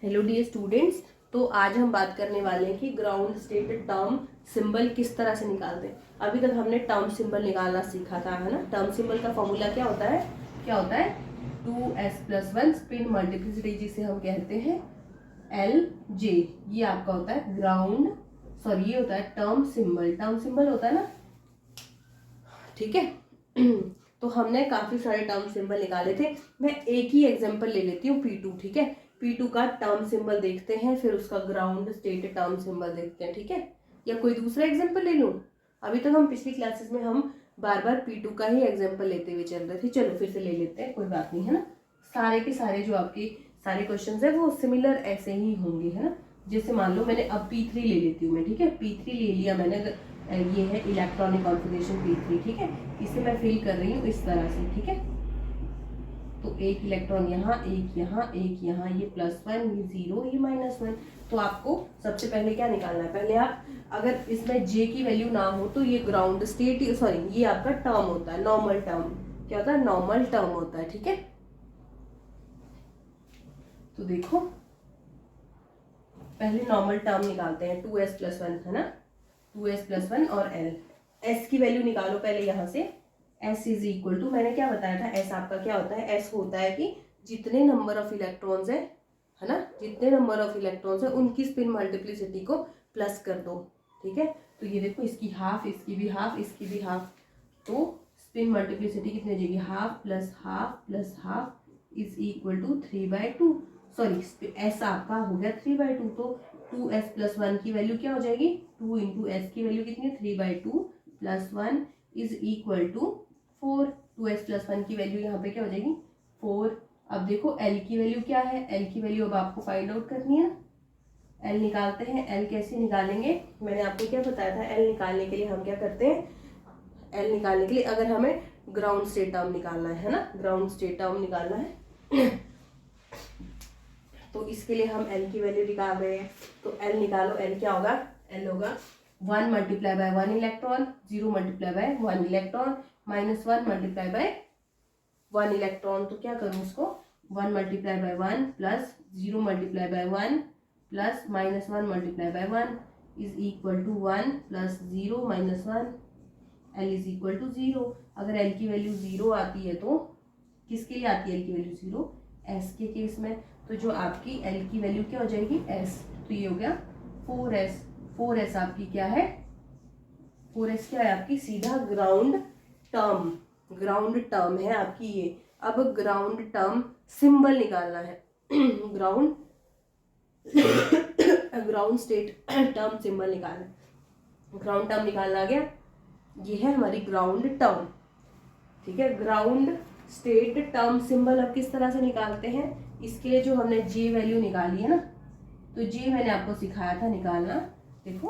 Hello dear students. तो आज हम बात करने वाले हैं कि ग्राउंड स्टेट टर्म सिंबल किस तरह से निकालते हैं। अभी तक हमने टर्म सिंबल निकालना सीखा था, है ना। टर्म सिंबल का फॉर्मूला क्या होता है? 2s+1 स्पिन मल्टीप्लिसिटी, जिसे हम कहते हैं LJ। ये आपका होता है ग्राउंड, सॉरी ये होता है टर्म सिंबल। टर्म सिंबल होता है ना, ठीक है। तो हमने काफी सारे टर्म सिंबल निकाले थे। मैं एक ही एग्जांपल ले लेती हूँ, P2, ठीक है। P2 का टर्म सिंबल देखते हैं, फिर उसका ग्राउंड स्टेट टर्म सिंबल देखते हैं, ठीक है। या कोई दूसरा एग्जांपल ले लूँ? अभी तक हम पिछली क्लासेस में हम बार बार P2 का ही एग्जांपल लेते हुए चल रहे थे। चलो फिर से ले लेते हैं, कोई बात नहीं, है ना। सारे के सारे जो आपके सारे क्वेश्चन है वो सिमिलर ऐसे ही होंगे, है ना। जैसे मान लो मैंने अब P3 ले लेती हूँ मैं, ठीक है। P3 ले लिया मैंने, ये है इलेक्ट्रॉनिक कॉन्फ़िगरेशन P3, ठीक है। इसे मैं फिल कर रही हूँ इस तरह से, ठीक है। तो एक इलेक्ट्रॉन यहाँ, एक यहाँ, एक यहाँ, ये +1, ये 0, ये -1। तो आपको सबसे पहले क्या निकालना है? पहले आप, अगर इसमें J की वैल्यू ना हो तो ये ग्राउंड स्टेट, सॉरी ये आपका टर्म होता है, नॉर्मल टर्म। क्या होता है? नॉर्मल टर्म होता है, ठीक है। तो देखो पहले नॉर्मल टर्म निकालते हैं, 2s+1, है ना। 2s+1 और L। S की वैल्यू निकालो पहले यहाँ से। S इज इक्वल टू, मैंने क्या बताया था, S आपका क्या होता है? S होता है कि जितने नंबर ऑफ इलेक्ट्रॉन्स है ना, जितने नंबर ऑफ इलेक्ट्रॉन्स है उनकी स्पिन मल्टीप्लिसिटी को प्लस कर दो, ठीक है। तो ये देखो, इसकी हाफ, इसकी भी हाफ, इसकी भी हाफ, तो स्पिन मल्टीप्लिसिटी कितनी हो जाएगी? Half plus half plus half is equal to 3/2। Sorry, S आपका हो गया 3/2। तो 2s+1 की वैल्यू क्या हो जाएगी? 2 इंटू एस की वैल्यू कितनी है? 3/2 + 1 इज इक्वल टू 4। 2s+1 की वैल्यू यहाँ पे क्या हो जाएगी? 4। अब देखो L की वैल्यू क्या है? L की वैल्यू अब आपको फाइंड आउट करनी है। L निकालते हैं। L कैसे निकालेंगे? मैंने आपको क्या बताया था? L निकालने के लिए हम क्या करते हैं? L निकालने के लिए अगर हमें ग्राउंड स्टेट टर्म निकालना है ना, ग्राउंड स्टेट टर्म निकालना है तो इसके लिए हम L की वैल्यू निकाल रहे हैं। तो L निकालो। L क्या होगा? L होगा 1 multiply by 1 electron, 0 multiply by 1 electron, -1 multiply by 1 electron. तो क्या करूँ उसको? 1 multiply by 1 plus 0 multiply by 1 plus -1 multiply by 1 is equal to 1 plus 0 -1। L is equal to 0। अगर L की वैल्यू 0 आती है तो किसके लिए आती है L की वैल्यू 0? S के केस में। तो जो आपकी L की वैल्यू क्या हो जाएगी? S। तो ये हो गया 4s। 4s आपकी क्या है? 4s क्या है आपकी? सीधा ग्राउंड टर्म, ग्राउंड टर्म है आपकी ये। अब ग्राउंड टर्म सिंबल निकालना है। Ground ground state term symbol निकालना है। ग्राउंड टर्म निकालना आ गया। ये है हमारी ग्राउंड टर्म, ठीक है। ग्राउंड स्टेट टर्म सिंबल अब किस तरह से निकालते हैं? इसके लिए जो हमने J वैल्यू निकाली है ना, तो J मैंने आपको सिखाया था निकालना। देखो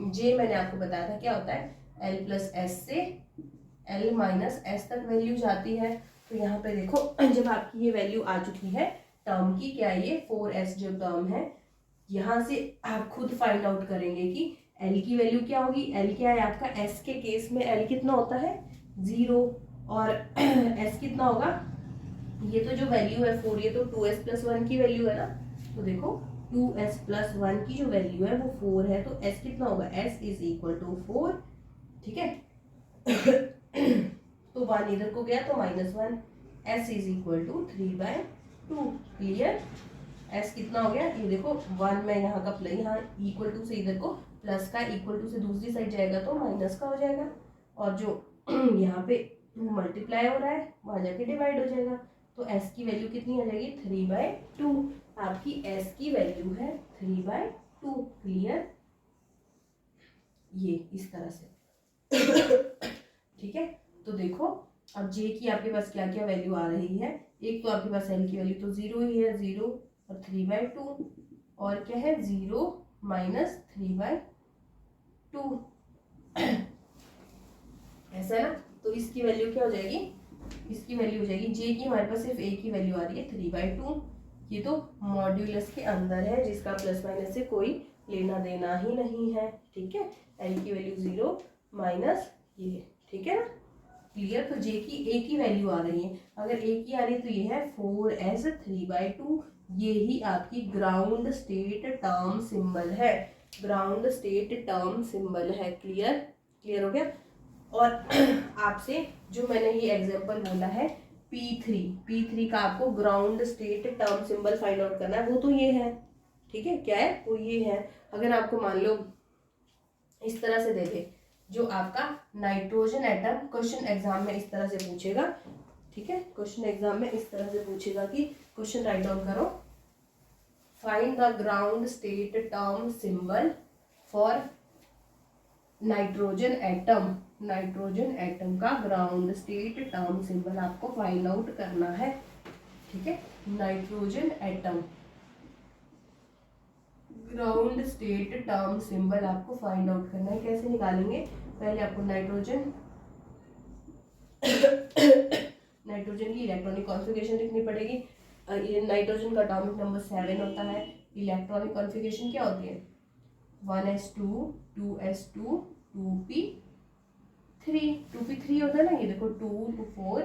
J मैंने आपको बताया था क्या होता है? L प्लस S से L माइनस S तक वैल्यू जाती है। तो यहाँ पे देखो, जब आपकी ये वैल्यू आ चुकी है टर्म की, क्या ये 4s जो टर्म है, यहाँ से आप खुद फाइंड आउट करेंगे कि L की वैल्यू क्या होगी। L क्या है आपका? S के केस में L कितना होता है? 0। और S कितना होगा? ये तो जो वैल्यू है 4, ये तो 2s+1 की वैल्यू है ना। तो देखो 2s+1 की जो वैल्यू है वो 4 है, तो S कितना होगा? S इज इक्वल टू 4, ठीक है। तो 1 इधर को गया तो -1। S is equal to 3/2। Clear? S कितना हो गया? ये देखो 1 में यहाँ का यहाँ इक्वल टू से इधर को प्लस का, इक्वल टू से दूसरी साइड जाएगा तो माइनस का हो जाएगा। और जो यहाँ पे 2 मल्टीप्लाई हो रहा है वहां जाके डिवाइड हो जाएगा। तो S की वैल्यू कितनी आ जाएगी? 3/2। आपकी S की वैल्यू है 3/2। क्लियर? ये इस तरह से ठीक है। तो देखो अब J की आपके पास क्या क्या वैल्यू आ रही है। एक तो आपके पास L की वैल्यू तो 0 ही है, 0 और 3/2, और क्या है? 0 माइनस 3/2 ऐसा है ना। तो इसकी वैल्यू क्या हो जाएगी? इसकी वैल्यू हो जाएगी, J की हमारे पास सिर्फ एक ही वैल्यू आ रही है 3/2। ये तो मॉड्यूलस के अंदर है, जिसका प्लस माइनस से कोई लेना देना ही नहीं है, ठीक है। L की वैल्यू 0 माइनस ये, ठीक है ना। क्लियर? तो J की एक ही वैल्यू आ रही है। अगर एक ही आ रही है तो ये है 4s 3/2। ये ही आपकी ग्राउंड स्टेट टर्म सिंबल है, ग्राउंड स्टेट टर्म सिंबल है। क्लियर, क्लियर हो गया। और आपसे जो मैंने ये एग्जांपल बोला है P3 का आपको ground state term symbol find out करना है, वो तो ये है, ठीक है, क्या है वो ये है। अगर आपको मान लो इस तरह से दे दे, जो आपका नाइट्रोजन एटम क्वेश्चन एग्जाम में इस तरह से पूछेगा, ठीक है, क्वेश्चन एग्जाम में इस तरह से पूछेगा कि क्वेश्चन राइट डाउन करो, find the ground state term symbol for nitrogen atom, nitrogen atom का ग्राउंड स्टेट टर्म सिंबल आपको फाइंड आउट करना है, ठीक है। Nitrogen atom ground state term symbol आपको फाइंड आउट करना है। कैसे निकालेंगे, पहले आपको नाइट्रोजन नाइट्रोजन की इलेक्ट्रॉनिक कॉन्फ़िगरेशन लिखनी पड़ेगी। ये नाइट्रोजन का एटॉमिक नंबर 7 होता है। इलेक्ट्रॉनिक कॉन्फ़िगरेशन क्या होती है, 1s2 2s2 2p3 होता है ना, ये देखो 2 2 4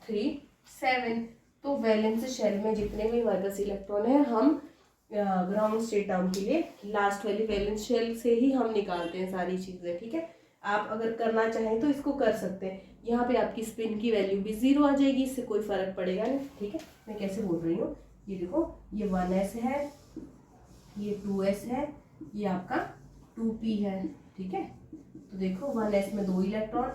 3 7। तो वैलेंस शेल में जितने भी हमारे पास इलेक्ट्रॉन है, हम ग्राउंड स्टेट टर्म के लिए लास्ट वाली वैलेंस शेल से ही हम निकालते हैं सारी चीज़ें, ठीक है। आप अगर करना चाहें तो इसको कर सकते हैं। यहाँ पे आपकी स्पिन की वैल्यू भी 0 आ जाएगी, इससे कोई फर्क पड़ेगा नहीं, ठीक है। मैं कैसे बोल रही हूँ, ये देखो, ये 1s है, ये 2s है, ये आपका 2p है, ठीक है। तो देखो 1s में 2 इलेक्ट्रॉन,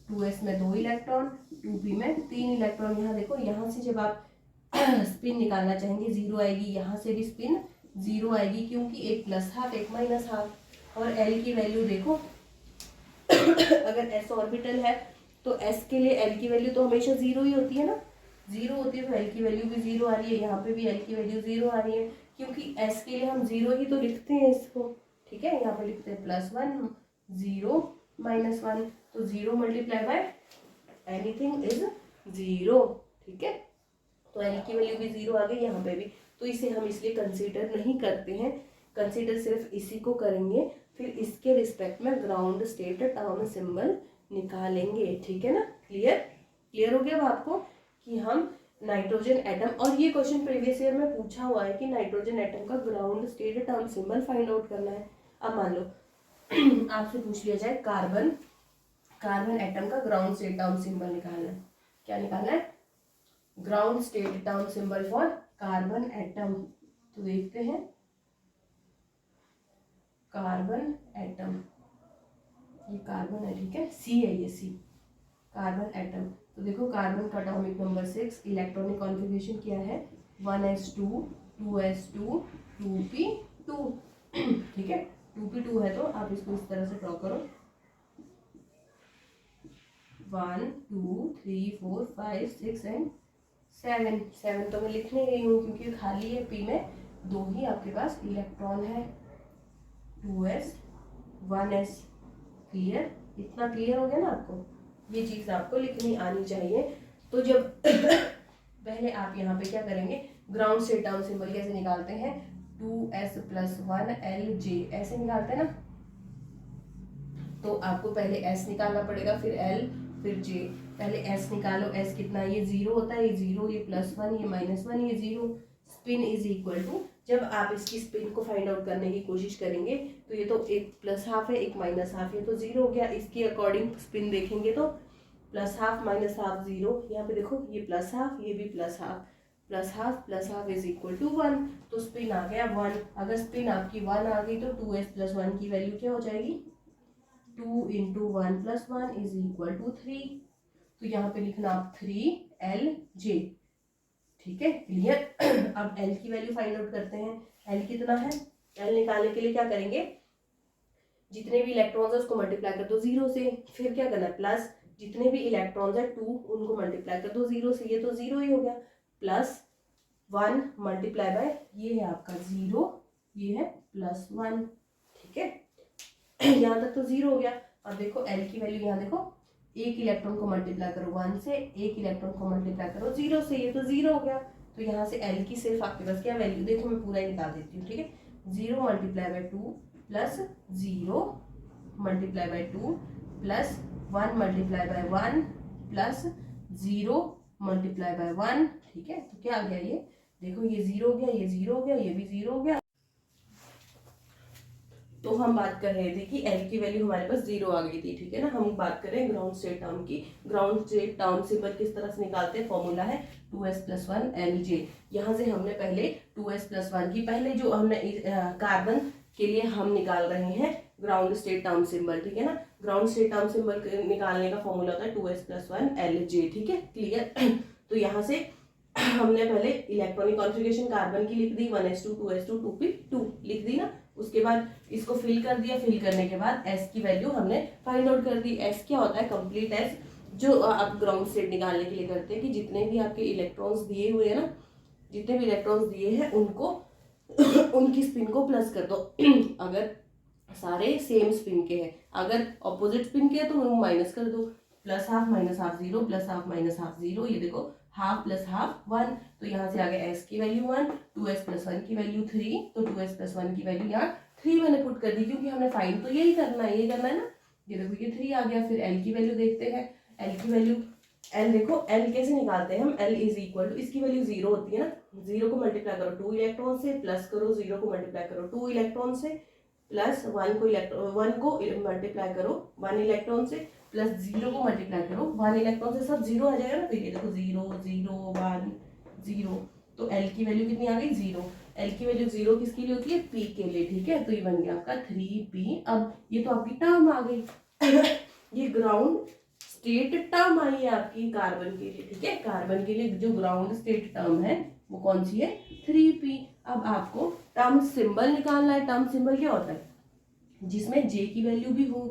2s में 2 इलेक्ट्रॉन, 2p में 3 इलेक्ट्रॉन। यहाँ देखो, यहाँ से जब आप स्पिन निकालना चाहेंगे 0 आएगी, यहाँ से भी स्पिन 0 आएगी, क्योंकि एक प्लस हाफ एक माइनस हाफ। और L की वैल्यू देखो, अगर s ऑर्बिटल है तो s के लिए L की वैल्यू तो हमेशा 0 ही होती है ना, 0 होती है, तो L की वैल्यू भी 0 आ रही है, यहाँ पे भी L की वैल्यू 0 आ रही है, क्योंकि s के लिए हम 0 ही तो लिखते हैं इसको, ठीक है। यहाँ पे लिखते हैं +1 0 -1, तो 0 मल्टीप्लाई बाय एनीथिंग इज 0, ठीक है। तो L की वैल्यू भी 0 आ गई, यहाँ पे भी, तो इसे हम इसलिए कंसीडर नहीं करते हैं, कंसीडर सिर्फ इसी को करेंगे, फिर इसके रिस्पेक्ट में ग्राउंड स्टेट टर्म सिंबल निकालेंगे, ठीक है ना। क्लियर, क्लियर हो गया अब आपको कि हम नाइट्रोजन एटम, और ये क्वेश्चन प्रीवियस ईयर में पूछा हुआ है कि नाइट्रोजन एटम का ground state term symbol find out करना है। अब मान लो आपसे पूछ लिया जाए कार्बन, कार्बन एटम का ग्राउंड स्टेट टर्म सिंबल निकालना है, क्या निकालना है, ground state term symbol for carbon atom. तो देखते हैं, कार्बन एटम, ये कार्बन है, ठीक है, C है, ये C, कार्बन एटम। तो देखो कार्बन का एटॉमिक नंबर 6, इलेक्ट्रॉनिक कॉन्फ़िगरेशन क्या है, 1s2 2s2 2p2, ठीक है, 2p2 है, तो आप इसको इस तरह से ड्रॉ करो, 1 2 3 4 5 6 एंड 7 तो मैं लिख नहीं रही हूँ क्योंकि खाली है, P में 2 ही आपके पास इलेक्ट्रॉन है, 2s 1s। क्लियर, इतना क्लियर हो गया ना आपको, ये चीज़ आपको लिखनी आनी चाहिए। तो जब पहले आप यहाँ पे क्या करेंगे, ग्राउंड स्टेट टर्म सिंबल कैसे निकालते हैं, 2s + 1 Lj ऐसे निकालते हैं ना, तो आपको पहले s निकालना पड़ेगा, फिर L, फिर J। पहले s निकालो, s कितना, ये 0 होता है, ये 0, ये +1, ये -1, ये 0। स्पिन इज इक्वल टू, जब आप इसकी स्पिन को फाइंड आउट करने की कोशिश करेंगे तो ये तो एक प्लस हाफ है, एक माइनस हाफ है, तो 0 हो गया। इसके अकॉर्डिंग स्पिन देखेंगे तो +1/2 -1/2 0, यहाँ पे देखो ये +1/2, ये भी +1/2 इज इक्वल टू 1, तो स्पिन आ गया 1। अगर स्पिन आपकी 1 आ गई तो 2s + 1 की वैल्यू क्या हो जाएगी, 2 × 1 + 1 इज इक्वल टू 3। तो यहाँ पे लिखना आप 3Lj, ठीक है, क्लियर। अब L की वैल्यू फाइंड आउट करते हैं, L कितना है, L निकालने के लिए क्या करेंगे, जितने भी इलेक्ट्रॉन्स है उसको मल्टीप्लाई कर दो 0 से, फिर क्या करना है, प्लस जितने भी इलेक्ट्रॉन्स है 2 उनको मल्टीप्लाई कर दो 0 से, ये तो 0 ही हो गया, +1 मल्टीप्लाई बाय, ये है आपका 0, ये है +1, ठीक है। यहाँ तक तो 0 हो गया। अब देखो L की वैल्यू, यहाँ देखो, एक इलेक्ट्रॉन को मल्टीप्लाई करो 1 से, एक इलेक्ट्रॉन को मल्टीप्लाई करो 0 से, ये तो 0 हो गया। तो यहाँ से L की सिर्फ आपके पास क्या वैल्यू, देखो मैं पूरा ही निकाल देती हूँ, ठीक है, 0 multiply bye 2 + 0 multiply bye 2 + 1 multiply by 1 + 0 multiply by 1, ठीक है। तो क्या आ गया, ये देखो ये 0 हो गया, ये 0 हो गया, ये भी 0 हो गया। तो हम बात कर रहे थे कि L की वैल्यू हमारे पास 0 आ गई थी, ठीक है ना। हम बात कर रहे हैं ग्राउंड स्टेट टर्म की। ग्राउंड स्टेट टर्म सिंबल किस तरह से निकालते हैं, फॉर्मूला है 2s+1 Lj। यहाँ से हमने पहले 2s+1 की, पहले जो हमने कार्बन के लिए हम निकाल रहे हैं ग्राउंड स्टेट टर्म सिंबल, ठीक है ना। ग्राउंड स्टेट टर्म सिंबल निकालने का फॉर्मूला होता है 2s+1 Lj, ठीक है, क्लियर। तो यहाँ से हमने पहले इलेक्ट्रॉनिक कॉन्फ़िगरेशन कार्बन की लिख दी 1s2 2s2 2p2 लिख दी ना। उसके बाद इसको फिल कर दिया, फिल करने के बाद s की वैल्यू हमने फाइंड आउट कर दी। s क्या होता है, कंप्लीट s, जो आप ग्राउंड स्टेट निकालने के लिए करते हैं कि जितने भी आपके इलेक्ट्रॉन्स दिए हुए हैं ना, जितने भी इलेक्ट्रॉन्स दिए हैं उनको उनकी स्पिन को प्लस कर दो। अगर सारे सेम स्पिन के हैं, अगर ऑपोजिट स्पिन के हैं तो उनको माइनस कर दो। Plus half minus half 0, plus half minus half 0, ये देखो हाफ प्लस हाफ 1। तो यहाँ से आ गया s की वैल्यू 1, 2s+1 की वैल्यू 3, तो 2s+1 की वैल्यू यहाँ 3 मैंने पुट कर दी, क्योंकि हमने फाइंड तो यही करना है, ये करना है ना। ये देखो ये 3 आ गया। फिर l की वैल्यू देखते हैं। l की वैल्यू, l देखो l कैसे निकालते हैं हम, l इज इक्वल टू, इसकी वैल्यू 0 होती है ना, 0 को मल्टीप्लाई करो 2 इलेक्ट्रॉन से, प्लस करो 0 को मल्टीप्लाई करो 2 इलेक्ट्रॉन से, प्लस 1 को मल्टीप्लाई करो 1 इलेक्ट्रॉन से, प्लस 0 को मल्टीप्लाई करो 1 इलेक्ट्रॉन से, सब 0 आ जाएगा ना। फिर ये देखो 0 0 1 0, तो L की वैल्यू कितनी आ गई, 0। L की वैल्यू 0 किसके लिए होती है, P के लिए, ठीक है। तो ये बन गया आपका 3P। अब ये तो आपकी टर्म आ गई ये ग्राउंड स्टेट टर्म आई है आपकी कार्बन के लिए, ठीक है। कार्बन के लिए जो ग्राउंड स्टेट टर्म है वो कौन सी है, 3P। अब आपको टर्म सिंबल निकालना है। टर्म सिंबल क्या होता है, जिसमें J की वैल्यू भी हो,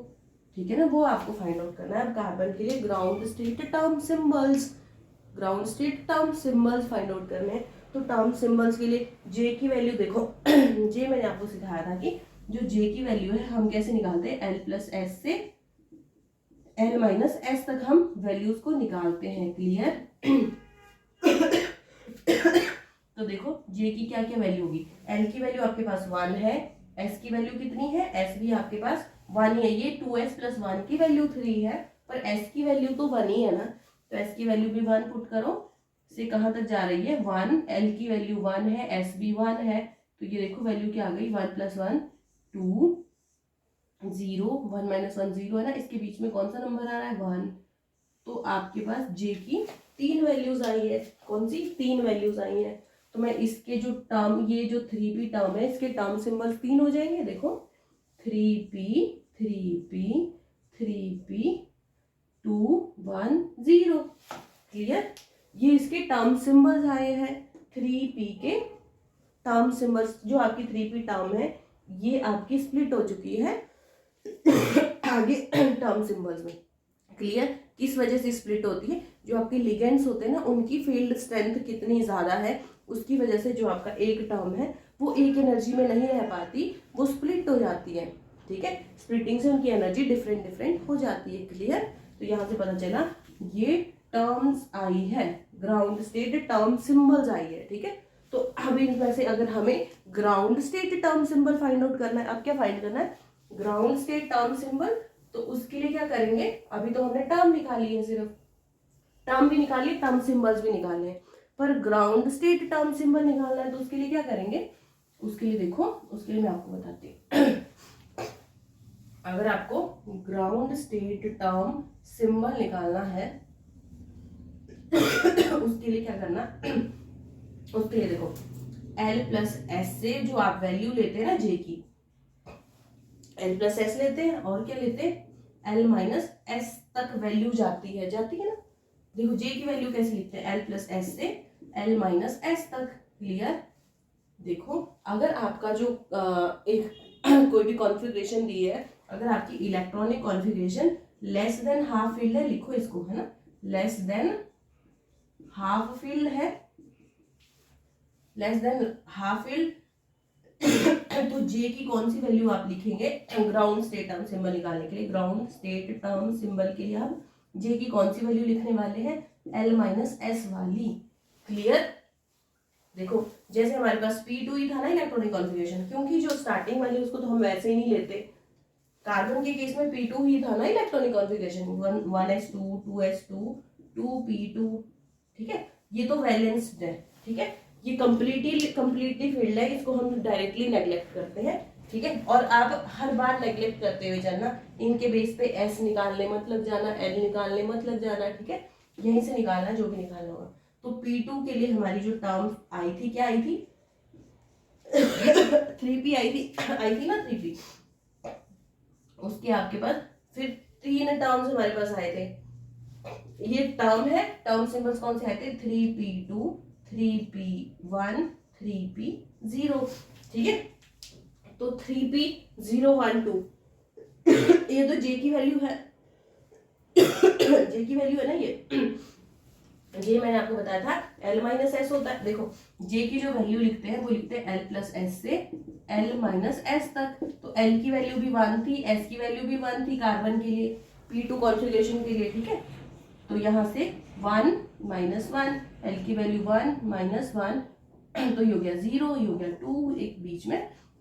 ठीक है ना, वो आपको फाइंड आउट करना है। अब कार्बन के लिए ground state term symbols, ground state term symbols find out करने हैं। तो टर्म सिंबल्स के लिए J की वैल्यू देखो J मैंने आपको सिखाया था कि जो J की वैल्यू है हम कैसे निकालते हैं, L+S से L-S तक हम वैल्यूज को निकालते हैं, क्लियर। तो देखो J की क्या क्या वैल्यू होगी, L की वैल्यू आपके पास 1 है, S की वैल्यू कितनी है, S भी आपके पास 1 है। ये 2s+1 की वैल्यू 3 है, पर S की वैल्यू तो 1 ही है ना, तो S की वैल्यू भी 1 पुट करो। से कहाँ तक जा रही है, 1, L की वैल्यू 1 है, S भी 1 है, तो ये देखो वैल्यू क्या आ गई, 1 + 1 2 0, 1 - 1 0 है ना, इसके बीच में कौन सा नंबर आ रहा है, 1। तो आपके पास J की 3 वैल्यूज आई है, कौन सी 3 वैल्यूज आई है। तो मैं इसके जो टर्म, ये जो 3P टर्म है, इसके टर्म सिंबल्स 3 हो जाएंगे। देखो 3P 3P 3P 2 1 0, क्लियर। ये इसके टर्म सिंबल्स आए हैं, 3P के टर्म सिंबल्स। जो आपकी 3P टर्म है ये आपकी स्प्लिट हो चुकी है आगे टर्म सिंबल्स में, क्लियर। किस वजह से स्प्लिट होती है, जो आपके लिगेंड्स होते हैं ना उनकी फील्ड स्ट्रेंथ कितनी ज्यादा है, उसकी वजह से जो आपका एक टर्म है वो एक एनर्जी में नहीं रह पाती, वो स्प्लिट हो जाती है, ठीक है। स्प्लिटिंग से उनकी एनर्जी डिफरेंट हो जाती है, क्लियर। तो यहाँ से पता चला ये टर्म्स आई है, ग्राउंड स्टेट टर्म सिंबल्स आई है, ठीक है। तो अभी इनमें से अगर हमें ground state term symbol find out करना है, अब क्या फाइंड करना है, ग्राउंड स्टेट टर्म सिंबल। तो उसके लिए क्या करेंगे, अभी तो हमने टर्म निकाली है, सिर्फ टर्म भी निकाली, टर्म सिंबल्स भी निकाले हैं, पर ग्राउंड स्टेट टर्म सिंबल निकालना है तो उसके लिए क्या करेंगे, उसके लिए देखो, उसके लिए मैं आपको बताती हूँ। अगर आपको ग्राउंड स्टेट टर्म सिंबल निकालना है उसके लिए क्या करना, उसके लिए देखो L+S से जो आप वैल्यू लेते हैं ना J की, L+S लेते हैं और क्या लेते हैं, L-S तक वैल्यू जाती है ना। देखो J की वैल्यू कैसे लिखते हैं, L+S से L-S तक, क्लियर। देखो अगर आपका जो एक कोई भी कॉन्फ़िगरेशन दी है, अगर आपकी electronic configuration less than half filled है, लिखो इसको, है ना, लेस देन हाफ फील्ड है, लेस देन हाफ फील्ड तो J की कौन सी वैल्यू आप लिखेंगे, ग्राउंड स्टेट टर्म सिंबल निकालने के लिए, ग्राउंड स्टेट टर्म सिंबल के लिए आप J की कौन सी वैल्यू लिखने वाले हैं, L-S वाली, क्लियर। देखो जैसे हमारे पास P2 ही था ना इलेक्ट्रॉनिक कॉन्फ़िगरेशन, क्योंकि जो स्टार्टिंग वाली उसको तो हम वैसे ही नहीं लेते, कार्बन के केस में P2 ही था ना electronic configuration, 1s2 2s2 2p2, ठीक है, ये तो वैलेंस्ड है, ठीक है। ये कंप्लीटली फील्ड है, इसको हम डायरेक्टली नेग्लेक्ट करते हैं, ठीक है। और आप हर बार नेग्लेक्ट करते हुए जाना, इनके बेस पे एस निकालने मत लग जाना, एल निकालने मत लग जाना, ठीक है। यहीं से निकालना जो भी निकालना होगा। तो P2 के लिए हमारी जो टर्म आई थी, क्या आई थी 3P आई थी ना 3P। उसके आपके पास फिर 3 टर्म्स हमारे पास आए थे। ये टर्म है, टर्म सिंबल्स कौन से आए थे 3P2, 3P1, 3P0, ठीक है। तो 3P012 ये तो J की वैल्यू है J की वैल्यू है ना ये मैंने आपको बताया था L माइनस एस होता है। देखो J की जो वैल्यू लिखते हैं वो लिखते हैं L प्लस एस से L माइनस एस तक। तो L की वैल्यू भी 1 थी, S की वैल्यू भी 1 थी कार्बन के लिए, P2 कॉन्फ़िगरेशन के लिए, ठीक है। तो यहाँ से 1 माइनस 1, L की वैल्यू 1 माइनस 1, तो ये हो गया 0, ये हो गया 2, एक बीच में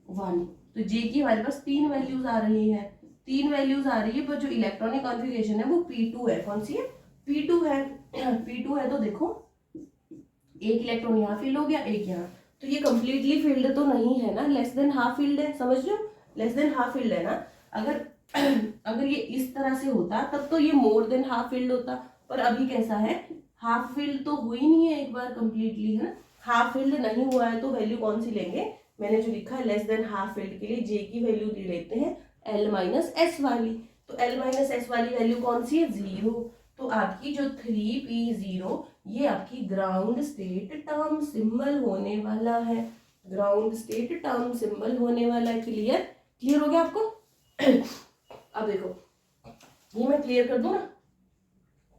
1। तो J की हमारे पास 3 वैल्यूज आ रही है, 3 वैल्यूज आ रही है, पर जो इलेक्ट्रॉनिक कॉन्फ़िगरेशन है वो P2 है। कौन सी है P2 है। P2 है तो देखो एक इलेक्ट्रॉन यहाँ फिल हो गया, एक यहाँ, तो ये कंप्लीटली फिल्ड तो नहीं है ना, लेस देन हाफ फिल्ड है, समझ रहे हो, लेस देन हाफ फिल्ड है ना। अगर अगर ये इस तरह से होता तब तो ये मोर देन हाफ फिल्ड होता, पर अभी कैसा है हाफ फिल्ड तो हुई नहीं है एक बार कंप्लीटली, है ना। हाफ फिल्ड नहीं हुआ है तो वैल्यू कौन सी लेंगे, मैंने जो लिखा है लेस देन हाफ फिल्ड के लिए J की वैल्यू लेते हैं L माइनस एस वाली। तो L माइनस एस वाली वैल्यू कौन सी है 0। तो आपकी जो 3P0 ये आपकी ग्राउंड स्टेट टर्म सिंबल होने वाला है, ग्राउंड स्टेट टर्म सिंबल होने वाला है। क्लियर हो गया आपको। अब देखो ये मैं क्लियर कर दूं ना,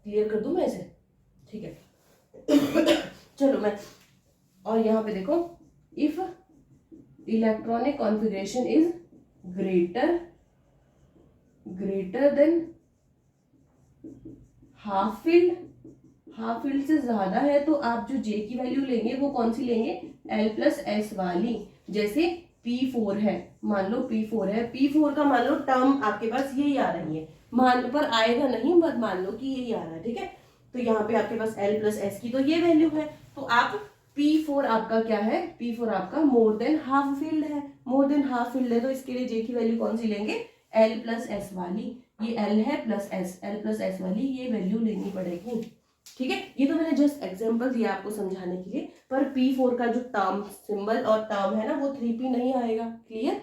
क्लियर कर दूं मैं इसे, ठीक है। चलो मैं, और यहाँ पे देखो if electronic configuration is greater than half field, half field से ज्यादा है तो आप जो J की वैल्यू लेंगे वो कौन सी लेंगे L प्लस एस वाली। जैसे P4 है, मान लो P4 है, P4 का मान लो टर्म आपके पास यही आ रही है, मान पर आएगा नहीं, बस मान लो कि यही आ रहा है, ठीक है। तो यहाँ पे आपके पास L प्लस एस की तो ये वैल्यू है, तो आप P4 आपका क्या है, P4 आपका मोर देन हाफ फील्ड है, मोर देन हाफ फील्ड है, तो इसके लिए J की वैल्यू कौन सी लेंगे L प्लस एस वाली। ये L है plus S, L plus S वाली ये वैल्यू लेनी पड़ेगी, ठीक है। ये तो मैंने जस्ट एग्जांपल दिया आपको समझाने के लिए, पर P4 का जो टर्म सिंबल और टर्म है ना वो 3P नहीं आएगा। क्लियर,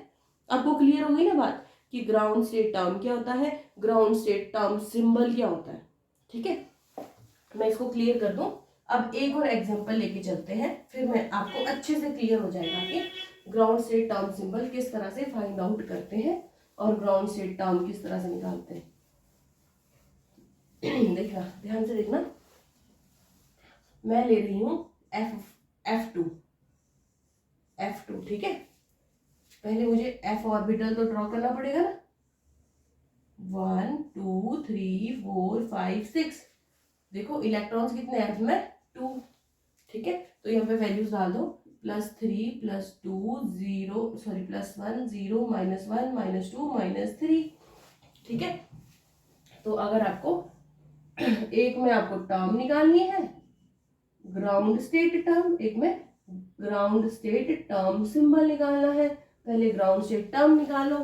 आपको क्लियर हो गई ना बात कि ग्राउंड स्टेट टर्म क्या होता है, ग्राउंड स्टेट टर्म सिंबल क्या होता है, ठीक है। मैं इसको क्लियर कर दूं। अब एक और एग्जांपल लेके चलते हैं, फिर मैं आपको अच्छे से क्लियर हो जाएगा कि ग्राउंड स्टेट टर्म सिंबल किस तरह से फाइंड आउट करते हैं और ग्राउंड स्टेट टर्म किस तरह से निकालते हैं। देखना, ध्यान से देखना, मैं ले रही हूं F2, ठीक है। पहले मुझे F ऑर्बिटल तो ड्रॉ करना पड़ेगा ना, 1 2 3 4 5 6, देखो इलेक्ट्रॉन्स कितने हैं इसमें 2, ठीक है। तो यहाँ पे वैल्यूज डाल दो, +3 +2 0, सॉरी +1 0 -1 -2 -3, ठीक है। तो अगर आपको एक में आपको टर्म निकालनी है ग्राउंड स्टेट टर्म, एक में ग्राउंड स्टेट टर्म सिंबल निकालना है। पहले ग्राउंड स्टेट टर्म निकालो।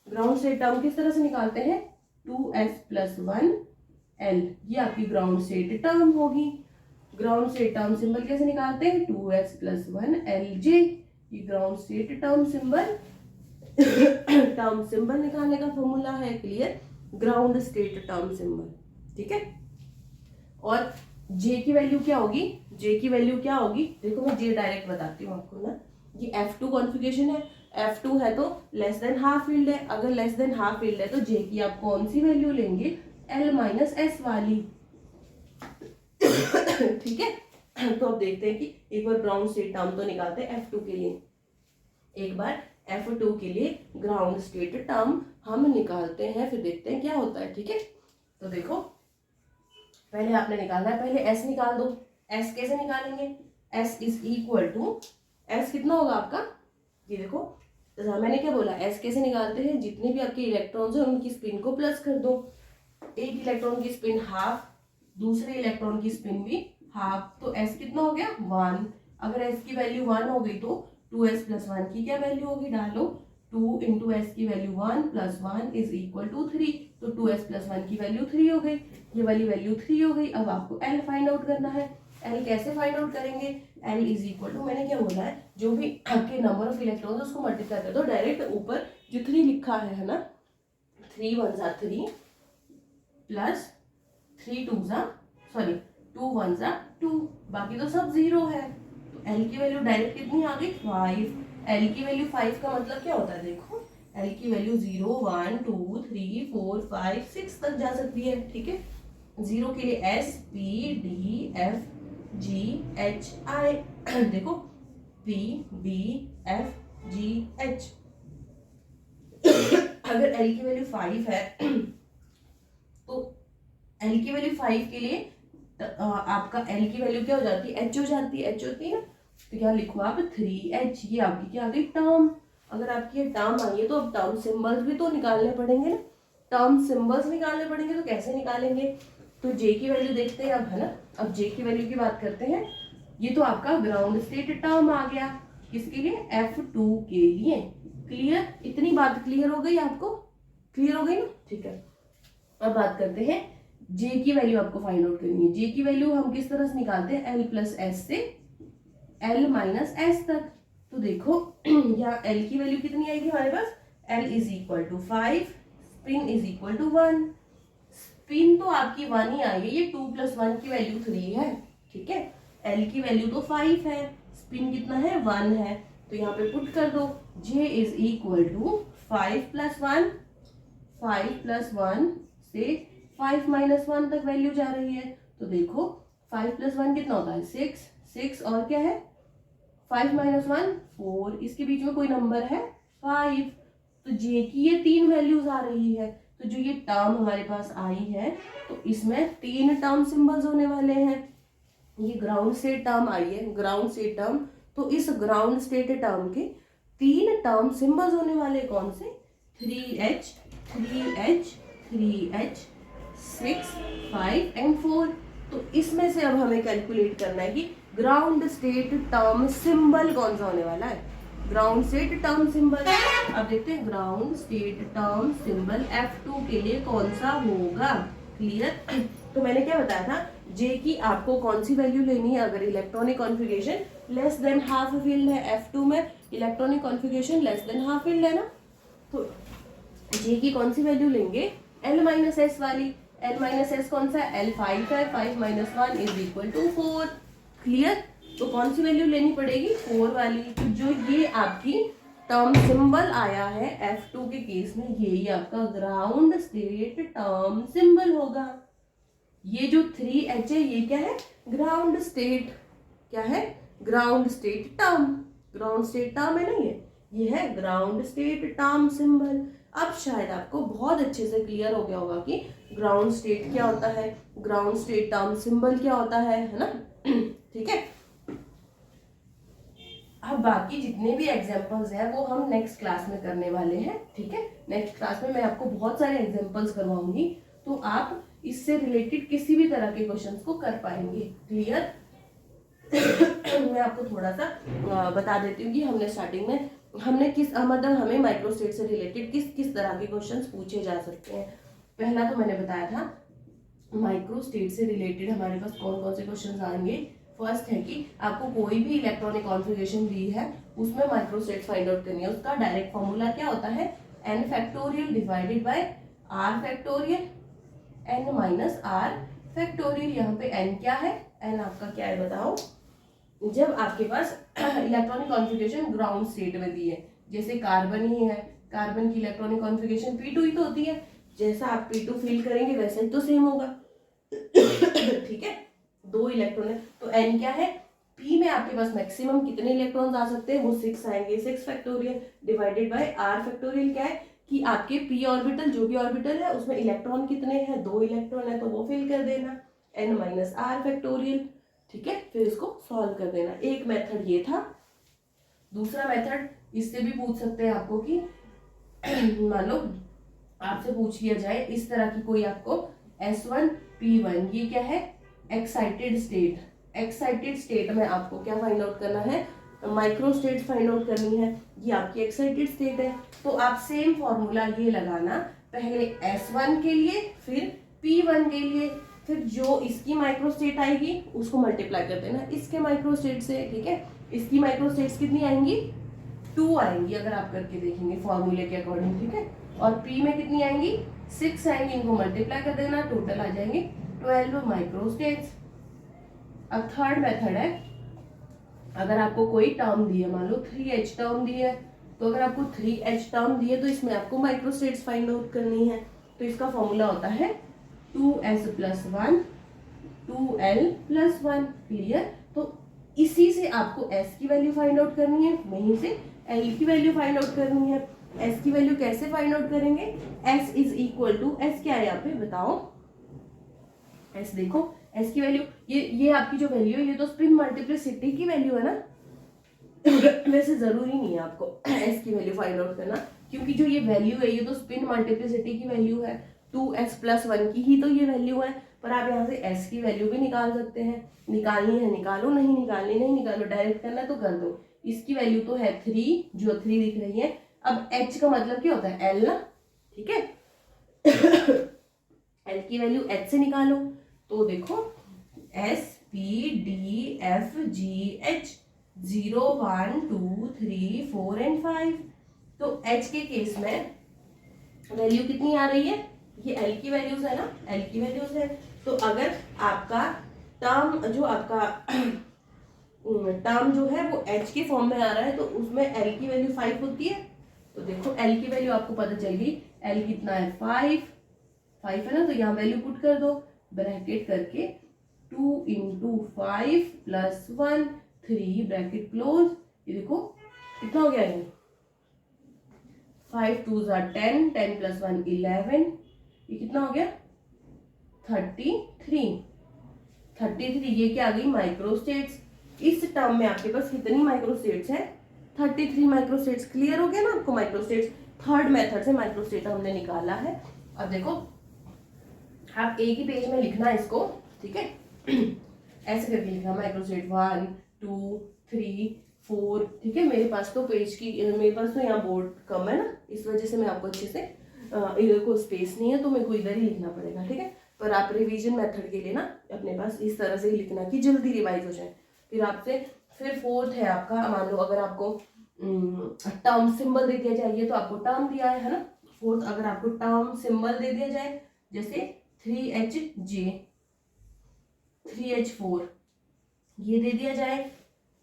ग्राउंड स्टेट टर्म किस तरह से निकालते हैं 2s + 1 L, ये आपकी ग्राउंड स्टेट टर्म होगी। ग्राउंड स्टेट टर्म सिंबल कैसे निकालते हैं 2s + 1 Lj, ये ground state term symbol term symbol निकालने का फॉर्मूला है। Clear, ground state term symbol, ठीक है। और J की वैल्यू क्या होगी, J की वैल्यू क्या होगी, देखो मैं J डायरेक्ट बताती हूँ आपको ना। ये F2 कॉन्फ़िगरेशन है, F2 है तो लेस देन हाफ फील्ड है, अगर लेस देन हाफ फील्ड है तो J की आप कौन सी वैल्यू लेंगे L माइनस एस वाली, ठीक है। तो अब देखते हैं कि एक बार ग्राउंड स्टेट टर्म तो निकालते हैं F2 के लिए, एक बार F2 के लिए ग्राउंड स्टेट टर्म हम निकालते हैं, फिर देखते हैं क्या होता है, ठीक है। तो देखो पहले आपने निकालना है, पहले S निकाल दो। S कैसे निकालेंगे, S = S कितना होगा आपका, ये देखो मैंने क्या बोला, S कैसे निकालते हैं, जितने भी आपके इलेक्ट्रॉन्स हैं उनकी स्पिन को प्लस कर दो। एक इलेक्ट्रॉन की स्पिन हाफ, दूसरे इलेक्ट्रॉन की स्पिन भी हाफ, तो S कितना हो गया 1, अगर s की वैल्यू 1 हो गई तो 2s प्लस 1 की क्या वैल्यू होगी, डालो 2 इंटू एस की value 1 plus 1 is equal to 3, तो 2s प्लस 1 की वैल्यू 3 हो गई, ये वाली वैल्यू 3 हो गई। अब आपको l फाइंड आउट करना है। l कैसे फाइंड आउट करेंगे, l इज इक्वल टू, मैंने क्या बोला है, जो भी आपके नंबर ऑफ इलेक्ट्रॉन्स उसको मल्टीप्लाई कर दो, डायरेक्ट ऊपर जो 3 लिखा है ना, 3 1 जा 3 प्लस 3 2 जा, सॉरी 2 1 जा 2, बाकी तो सब 0 है। तो l की वैल्यू डायरेक्ट कितनी आ गई, 5। l की वैल्यू 5 का मतलब क्या होता है, देखो l की वैल्यू 0 1 2 3 4 5 6 तक जा सकती है, ठीक है। 0 के लिए S P D F G H I, देखो P D F G H। अगर l की वैल्यू 5 है तो l की वैल्यू 5 के लिए आपका l की वैल्यू क्या हो जाती है, h हो जाती है, h होती है ना, तो क्या लिखो आप 3h, ये आपकी क्या आ गई, टर्म। अगर आपकी ये टर्म आई है तो अब टर्म सिंबल्स भी तो निकालने पड़ेंगे ना, टर्म सिंबल्स निकालने पड़ेंगे, तो कैसे निकालेंगे, तो j की वैल्यू देखते हैं अब, है ना। अब j की वैल्यू की बात करते हैं, ये तो आपका ग्राउंड स्टेट टर्म आ गया, किसके लिए, F2 के लिए। क्लियर, इतनी बात क्लियर हो गई आपको, क्लियर हो गई ना, ठीक है। अब बात करते हैं j की वैल्यू आपको फाइंड आउट करनी है। j की वैल्यू हम किस तरह से निकालते हैं, l प्लस एस से l माइनस एस तक। तो देखो यहाँ l की वैल्यू कितनी आएगी हमारे पास, l is equal to 5, spin is equal to 1। Spin तो आपकी 1 ही आई है, ये 2 प्लस 1 की वैल्यू 3 है, ठीक है। l की वैल्यू तो 5 है, स्पिन कितना है, 1 है, तो यहाँ पे पुट कर दो, j is equal to 5 plus 1, 5 plus 1 से 5 माइनस 1 तक वैल्यू जा रही है। तो देखो 5 प्लस 1 कितना होता है, 6, 6 और क्या है, 5 माइनस 1 4, इसके बीच में कोई नंबर है 5, तो j की ये 3 वैल्यूज आ रही है। तो जो ये टर्म हमारे पास आई है, तो इसमें 3 टर्म सिंबल्स होने वाले हैं। ये ग्राउंड स्टेट टर्म आई है, ग्राउंड स्टेट टर्म, तो इस ग्राउंड स्टेट टर्म के 3 टर्म सिंबल्स होने वाले, कौन से, 3h 3h 3h 6 5 एंड 4। तो इसमें से अब हमें कैलकुलेट करना है कि ग्राउंड स्टेट टर्म सिंबल कौन सा होने वाला है, ग्राउंड स्टेट टर्म सिंबल। अब देखते हैं ground state term symbol F2 के लिए कौन सा होगा, क्लियर। तो मैंने क्या बताया था, J की आपको कौन सी वैल्यू लेनी है, अगर electronic configuration less than half filled है, F2 में electronic configuration less than half filled है ना, तो J की कौन सी वैल्यू लेंगे, L माइनस एस वाली। L माइनस एस कौन सा है, L 5 है, 5 minus 1 is equal to 4, clear. तो कौन सी वैल्यू लेनी पड़ेगी, 4 वाली। तो जो ये आपकी टर्म सिंबल आया है F2 के केस में, यही आपका ग्राउंड स्टेट टर्म सिंबल होगा। ये जो 3h है, ये क्या है, ग्राउंड स्टेट, क्या है, ground state term, ground state term है ना, ये है ग्राउंड स्टेट टर्म सिंबल। अब शायद आपको बहुत अच्छे से क्लियर हो गया होगा कि ग्राउंड स्टेट क्या होता है, ग्राउंड स्टेट टर्म सिंबल क्या होता है ना, ठीक है। अब बाकी जितने भी एग्जांपल्स हैं वो हम नेक्स्ट क्लास में करने वाले हैं, ठीक है। नेक्स्ट क्लास में मैं आपको बहुत सारे एग्जांपल्स करवाऊंगी, तो आप इससे रिलेटेड किसी भी तरह के क्वेश्चंस को कर पाएंगे, क्लियर। मैं आपको थोड़ा सा बता देती हूँ कि हमने स्टार्टिंग में हमने किस मतलब हमें माइक्रोस्टेट से रिलेटेड किस किस तरह के क्वेश्चंस पूछे जा सकते हैं। पहला तो मैंने बताया था माइक्रोस्टेट से रिलेटेड हमारे पास कौन कौन से क्वेश्चंस आएंगे। फर्स्ट है कि आपको कोई भी इलेक्ट्रॉनिक कॉन्फ़िगरेशन दी है, उसमें माइक्रोस्टेट फाइंड आउट करनी है। उसका डायरेक्ट फॉर्मूला क्या होता है, n factorial divided by r factorial, n minus r factorial. यहाँ पे n क्या है, n आपका क्या है बताओ। जब आपके पास इलेक्ट्रॉनिक कॉन्फ़िगरेशन ग्राउंड स्टेट में दी है, जैसे कार्बन ही है, कार्बन की इलेक्ट्रॉनिक कॉन्फ़िगरेशन p2 ही तो होती है, जैसा आप p2 फील करेंगे वैसा ही तो सेम होगा, ठीक है। 2 इलेक्ट्रॉन है, तो n क्या है, p में आपके पास मैक्सिमम कितने इलेक्ट्रॉन्स आ सकते हैं, वो 6 आएंगे, 6 factorial divided by r factorial. क्या है कि आपके p ऑर्बिटल, जो भी ऑर्बिटल है उसमें इलेक्ट्रॉन कितने हैं, 2 इलेक्ट्रॉन है, तो वो फिल कर देना, n माइनस r फैक्टोरियल, ठीक है। फिर इसको सॉल्व कर देना। एक मेथड ये था। दूसरा मेथड इससे भी पूछ सकते हैं आपको कि मान लो आपसे पूछ लिया जाए इस तरह की कोई आपको S1 P1, ये क्या है, एक्साइटेड स्टेट, एक्साइटेड स्टेट में आपको क्या फाइंड आउट करना है, माइक्रो स्टेट फाइंड आउट करनी है। ये आपकी एक्साइटेड स्टेट है, तो आप सेम फॉर्मूला ये लगाना, पहले S1 के लिए, फिर P1 के लिए, फिर जो इसकी माइक्रो स्टेट आएगी उसको मल्टीप्लाई कर देना इसके माइक्रो स्टेट से, ठीक है। इसकी माइक्रो स्टेट्स कितनी आएंगी, 2 आएंगी अगर आप करके देखेंगे फॉर्मूले के अकॉर्डिंग, ठीक है। और P में कितनी आएंगी, 6 आएंगी, इनको मल्टीप्लाई कर देना, टोटल आ जाएंगे 12 माइक्रो स्टेट्स। अब थर्ड मेथड है, अगर आपको कोई टर्म दी है, मान लो 3H टर्म दी है, तो अगर आपको 3H टर्म दी है तो इसमें आपको माइक्रो स्टेट्स फाइंड आउट करनी है। तो इसका फॉर्मूला होता है 2S+1 2L+1, क्लियर। तो इसी से आपको S की वैल्यू फाइंड आउट करनी है, वहीं से L की वैल्यू फाइंड आउट करनी है। S की वैल्यू कैसे फाइंड आउट करेंगे, S is equal to, S क्या है यहाँ पे बताओ, S देखो, S की वैल्यू ये आपकी जो वैल्यू है ये तो स्पिन मल्टीप्लिसिटी की वैल्यू है ना। वैसे जरूरी नहीं है आपको S की वैल्यू फाइंड आउट करना, क्योंकि जो ये वैल्यू है ये तो स्पिन मल्टीप्लिसिटी की वैल्यू है, 2S+1 की ही तो ये वैल्यू है। पर आप यहाँ से S की वैल्यू भी निकाल सकते हैं, निकालनी है निकालो, नहीं निकालनी नहीं निकालो, डायरेक्ट करना है तो कर दो। इसकी वैल्यू तो है 3, जो 3 दिख रही है। अब H का मतलब क्या होता है, L ना, ठीक है। L की वैल्यू H से निकालो, तो देखो S, P, D, F, G, H 0 1 2 3 4 and 5। तो H के केस में वैल्यू कितनी आ रही है, ये L की वैल्यूज है ना, L की वैल्यूज है। तो अगर आपका टर्म जो आपका टर्म जो है वो H के फॉर्म में आ रहा है तो उसमें L की वैल्यू 5 होती है। तो देखो L की वैल्यू आपको पता चल गई, L कितना है 5 है ना, तो यहाँ वैल्यू पुट कर दो, ब्रैकेट करके 2 × 5 + 1 3 ब्रैकेट क्लोज। ये देखो कितना हो गया ये, 5 2 10 10 + 1 11, ये कितना हो गया 33। ये क्या आ गई, माइक्रो स्टेट्स। इस टर्म में आपके पास कितनी माइक्रो स्टेट्स है, 33 माइक्रो स्टेट्स। क्लियर हो गया ना आपको माइक्रो स्टेट्स, थर्ड मेथड से माइक्रो स्टेट हमने निकाला है। अब देखो आप एक ही पेज में लिखना है इसको, ठीक है। ऐसे करके लिखना, माइक्रो स्टेट 1 2 3 4, ठीक है। मेरे पास तो यहाँ बोर्ड कम है ना, इस वजह से मैं आपको अच्छे से इधर को स्पेस नहीं है तो मेरे को इधर ही लिखना पड़ेगा, ठीक है। पर आप रिवीजन मेथड के लिए ना अपने पास इस तरह से ही लिखना कि जल्दी रिवाइज हो जाए। फिर फोर्थ है आपका, मान लो अगर आपको टर्म सिंबल दे दिया जाए, ये तो आपको टर्म दिया है ना। फोर्थ अगर आपको टर्म सिंबल दे दिया जाए, जैसे 3HJ 3H4 ये दे दिया जाए,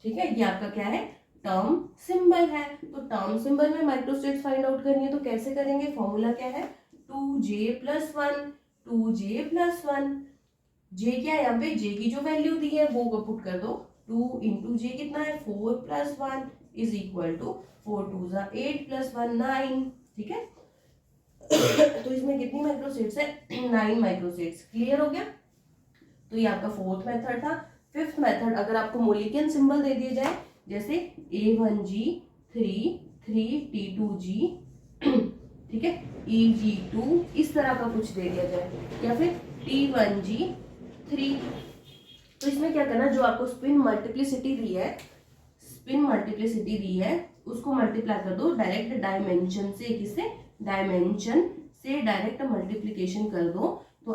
ठीक है, ये आपका क्या है, टर्म सिंबल है। तो टर्म सिंबल में माइक्रोस्टेट्स फाइंड आउट करनी है तो कैसे करेंगे, फॉर्मूला क्या है, 2J+1 2J+1। J क्या है यहाँ पे, J की जो वैल्यू दी है वो पुट कर दो, 2 × J कितना है 4 + 1 इज इक्वल टू 4 2 8 + 1 9, ठीक है। तो इसमें कितनी माइक्रोस्टेट्स है, 9 माइक्रोस्टेट्स। क्लियर हो गया। तो ये आपका फोर्थ मेथड था। फिफ्थ मेथड, अगर आपको मोलिक्यूल सिंबल दे दिया जाए, जैसे A1G 3T2G, ठीक है, EG2 इस तरह का कुछ दे दिया जाए, या फिर T1G 3, तो इसमें क्या करना, जो आपको स्पिन मल्टीप्लिसिटी दी है उसको मल्टीप्लाई कर दो डायरेक्ट डायमेंशन से, किससे, डायमेंशन से डायरेक्ट मल्टीप्लिकेशन कर दो, तो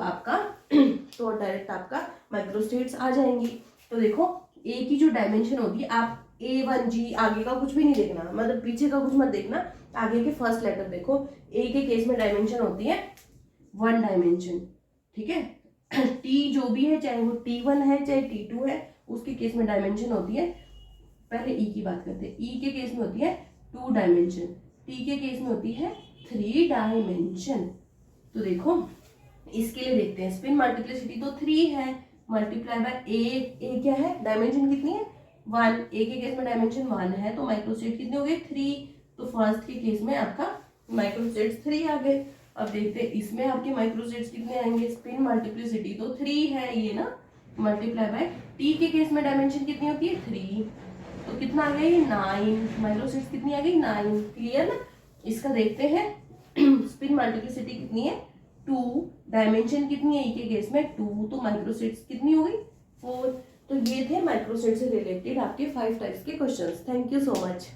डायरेक्ट आपका माइक्रोस्टेट्स आ जाएंगी। तो देखो ए की जो डायमेंशन होगी, आप A1G आगे का कुछ भी नहीं देखना, मतलब पीछे का कुछ मत देखना, आगे के फर्स्ट लेटर देखो। ए के केस में डायमेंशन होती है 1 डायमेंशन, ठीक है। टी जो भी है, चाहे वो T1 है चाहे T2 है, उसके केस में डायमेंशन होती है, पहले ई की बात करते हैं, ई के केस में होती है 2 डायमेंशन, टी के केस में होती है 3 डायमेंशन। तो देखो इसके लिए देखते हैं, स्पिन मल्टीप्लिसिटी तो 3 है, मल्टीप्लाई बाय ए क्या है, डायमेंशन कितनी है 1, ए के केस में डायमेंशन 1 है, तो माइक्रोस्टेट कितने हो गए 3, तो फर्स्ट के केस में आपका माइक्रोस्टेट्स 3 आ गए। अब देखते हैं इसमें आपके माइक्रोस्टेट्स कितने आएंगे, स्पिन मल्टीप्लिसिटी तो 3 है ये ना, मल्टीप्लाई बाय टी के केस में डायमेंशन कितनी होती है 3, तो कितना आ गया ये 9, माइक्रोस्टेट्स कितनी आ गई 9। क्लियर ना। इसका देखते हैं स्पिन मल्टीप्लिसिटी कितनी है 2, डायमेंशन कितनी है ई के केस में 2, तो माइक्रोस्टेट्स कितनी हो गई 4। तो ये थे माइक्रोसेट से रिलेटेड आपके 5 टाइप्स के questions. Thank you so much.